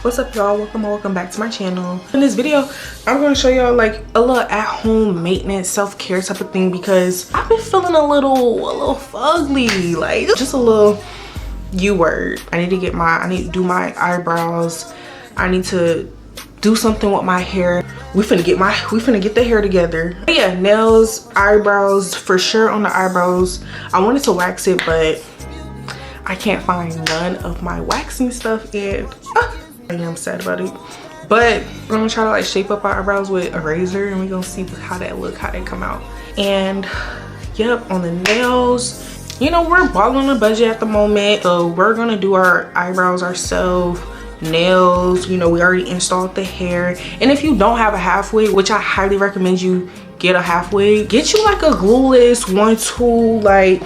What's up, y'all? Welcome back to my channel. In this video I'm going to show y'all like a little at-home maintenance self-care type of thing, because I've been feeling a little fugly, like just a little word. I need to do my eyebrows. I need to do something with my hair. We finna get the hair together. But yeah, nails, eyebrows, for sure on the eyebrows. I wanted to wax it, but I can't find none of my waxing stuff, and I am sad about it. But we're gonna try to like shape up our eyebrows with a razor, and we're gonna see how that look, how they come out. And yep, on the nails, you know, we're balling on a budget at the moment, so we're gonna do our eyebrows ourselves. Nails, you know, we already installed the hair. And if you don't have a half wig, which I highly recommend you get a half wig, get you like a glueless 1-2, like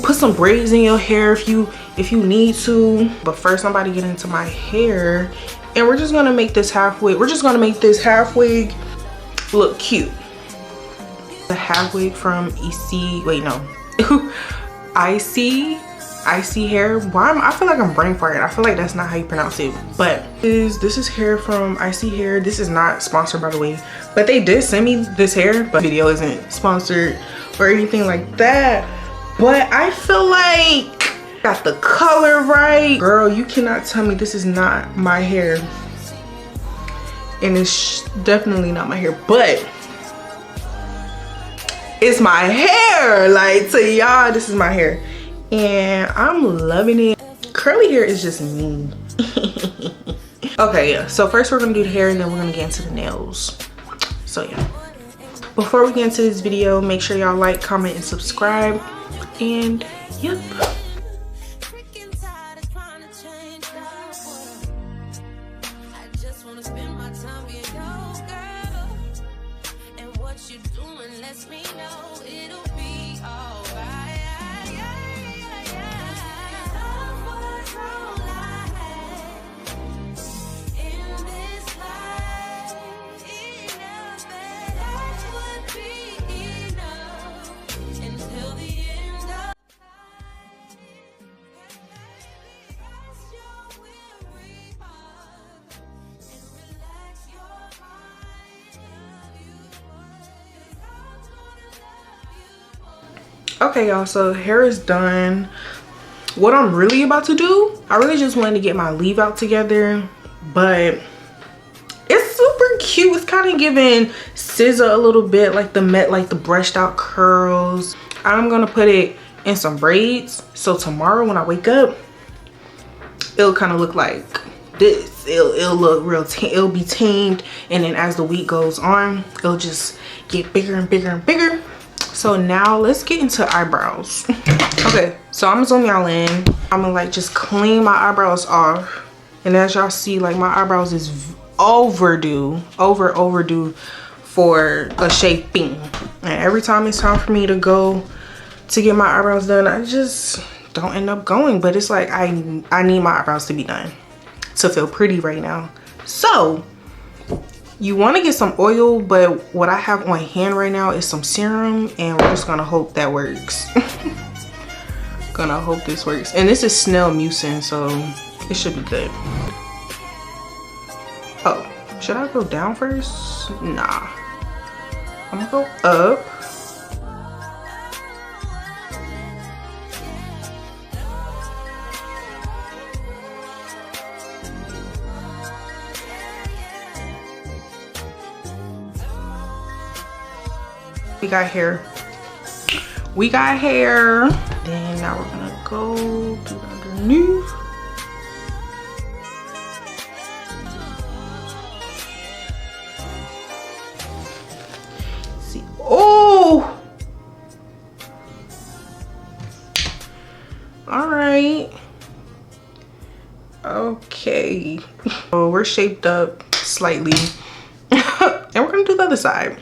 put some braids in your hair if you need to. But first I'm about to get into my hair, and we're just gonna make this half wig look cute. The half wig from Icy hair. I feel like I'm brain farting. I feel like that's not how you pronounce it. But this is hair from Icy Hair. This is not sponsored, by the way, but they did send me this hair, but the video isn't sponsored or anything like that. But I feel like got the color right. Girl, you cannot tell me this is not my hair. And it's definitely not my hair, but it's my hair. Like, to y'all, this is my hair. And I'm loving it. Curly hair is just me. Okay, yeah, so first we're gonna do the hair, and then we're gonna get into the nails. So yeah, before we get into this video, make sure y'all like, comment, and subscribe. And yep, okay y'all, so hair is done. What I'm really about to do, I really just wanted to get my leave out together, but it's super cute. It's kind of giving SZA a little bit, like the brushed out curls. I'm gonna put it in some braids, so tomorrow when I wake up, it'll kind of look like this. It'll look real, it'll be tamed, and then as the week goes on, it'll just get bigger and bigger and bigger. So now let's get into eyebrows. Okay, so I'm gonna zoom y'all in. I'm gonna like just clean my eyebrows off, and as y'all see, like my eyebrows is overdue for a shaping. And every time it's time for me to go to get my eyebrows done, I just don't end up going. But it's like I need my eyebrows to be done to feel pretty right now. So you want to get some oil, but what I have on hand right now is some serum, and we're just gonna hope that works. Gonna hope this works. And this is snail mucin, so it should be good. Oh, should I go down first? Nah, I'm gonna go up. We got hair. Then now we're gonna go do the underneath. See, oh, all right, okay. So we're shaped up slightly. And we're gonna do the other side.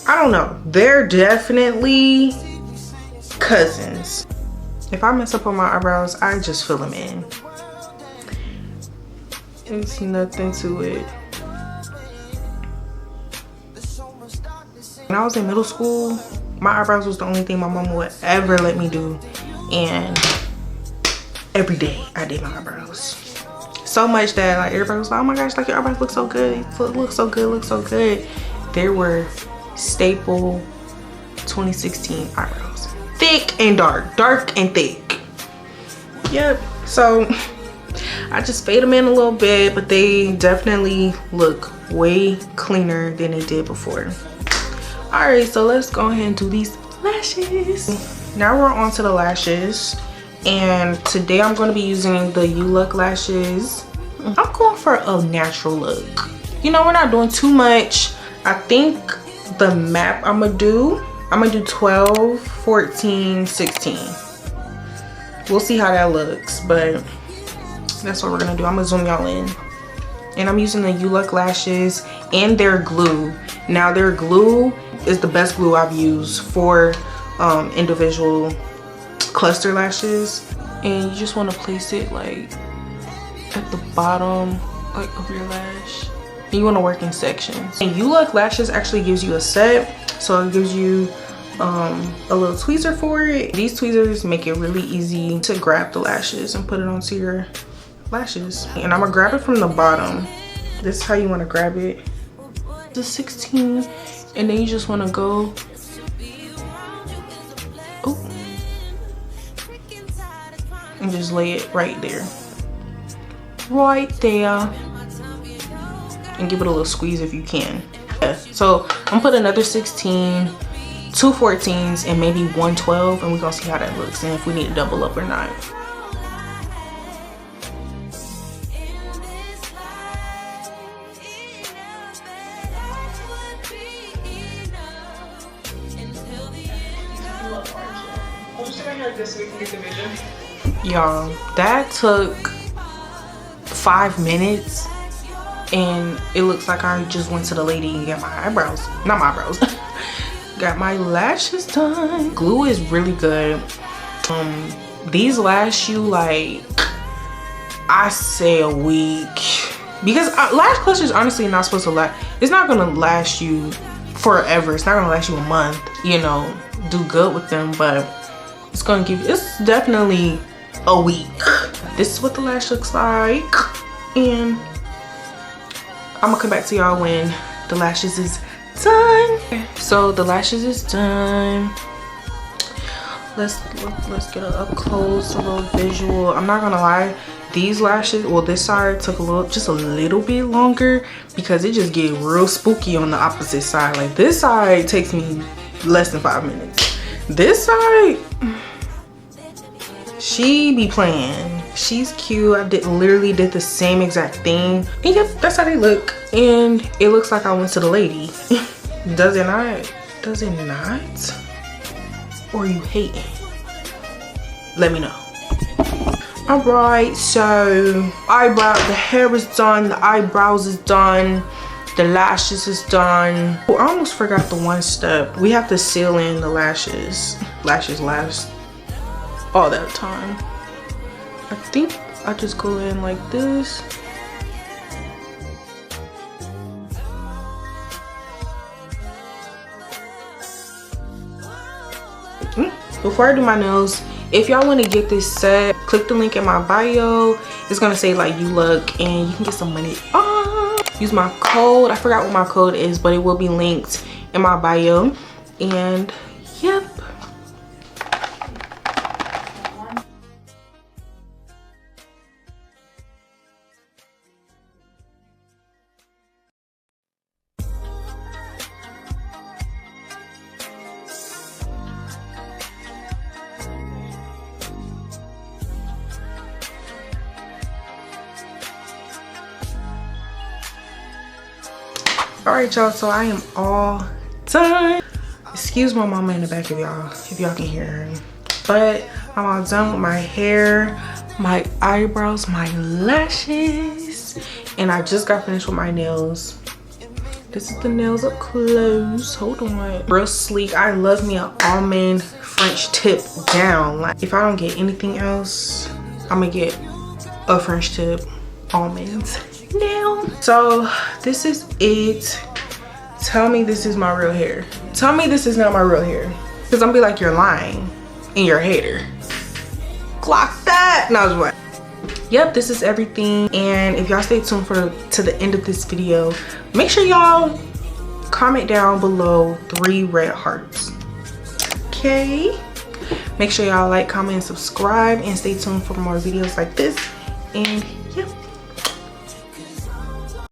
I don't know, they're definitely cousins. If I mess up on my eyebrows, I just fill them in. It's nothing to it. When I was in middle school, my eyebrows was the only thing my mom would ever let me do. And every day I did my eyebrows. So much that like everybody was like, oh my gosh, like your eyebrows look so good, look so good, look so good. There were staple 2016 eyebrows. Thick and dark, dark and thick. Yep, so I just fade them in a little bit, but they definitely look way cleaner than they did before. All right, so let's go ahead and do these lashes. Now we're on to the lashes. And today I'm going to be using the ah-lek lashes. I'm going for a natural look. You know, we're not doing too much. I think the map I'm gonna do 12, 14, 16. We'll see how that looks, but that's what we're gonna do. I'm gonna zoom y'all in. And I'm using the ah-lek lashes and their glue. Now their glue is the best glue I've used for individual cluster lashes. And you just want to place it like at the bottom like of your lash. And you want to work in sections. And ah-lek lashes actually gives you a set, so it gives you a little tweezer for it. These tweezers make it really easy to grab the lashes and put it onto your lashes. And I'm gonna grab it from the bottom. This is how you want to grab it. The 16, and then you just want to go and just lay it right there, and give it a little squeeze if you can. Yeah. So I'm gonna put another 16, 2 14s, and maybe 1 12, and we're gonna see how that looks and if we need to double up or not. Y'all, that took 5 minutes, and it looks like I just went to the lady and got my eyebrows, not my eyebrows, got my lashes done. Glue is really good. These last you like, I say a week, because lash clusters honestly not supposed to last. It's not gonna last you forever. It's not gonna last you a month, you know, do good with them, but it's gonna give you, it's definitely a week. This is what the lash looks like, and I'm gonna come back to y'all when the lashes is done. So the lashes is done. Let's get an up close, a little visual. I'm not gonna lie, these lashes, well, this side took just a little bit longer because it just get real spooky on the opposite side. Like this side takes me less than 5 minutes. This side, she be playing. She's cute. I literally did the same exact thing. And yep, that's how they look. And it looks like I went to the lady. Does it not? Does it not? Or are you hating? Let me know. All right, so the hair is done, the eyebrows is done, the lashes is done. Oh, I almost forgot the one step. We have to seal in the lashes. Lashes last all that time. I think I just go in like this. Before I do my nails, if y'all want to get this set, click the link in my bio. It's gonna say like ah-lek, and you can get some money off. Use my code. I forgot what my code is, but it will be linked in my bio. And yep. All right, y'all, so I am all done. Excuse my mama in the back of y'all, if y'all can hear her. But I'm all done with my hair, my eyebrows, my lashes, and I just got finished with my nails. This is the nails up close. Hold on. Real sleek. I love me an almond French tip down. Like, if I don't get anything else, I'm gonna get a French tip almonds now. So this is it. Tell me this is my real hair. Tell me this is not my real hair, because I'm gonna be like, you're lying and you're a hater. Clock that. No, I was what? Yep, this is everything. And if y'all stay tuned to the end of this video, make sure y'all comment down below 3 red hearts. Okay, make sure y'all like, comment, and subscribe, and stay tuned for more videos like this. And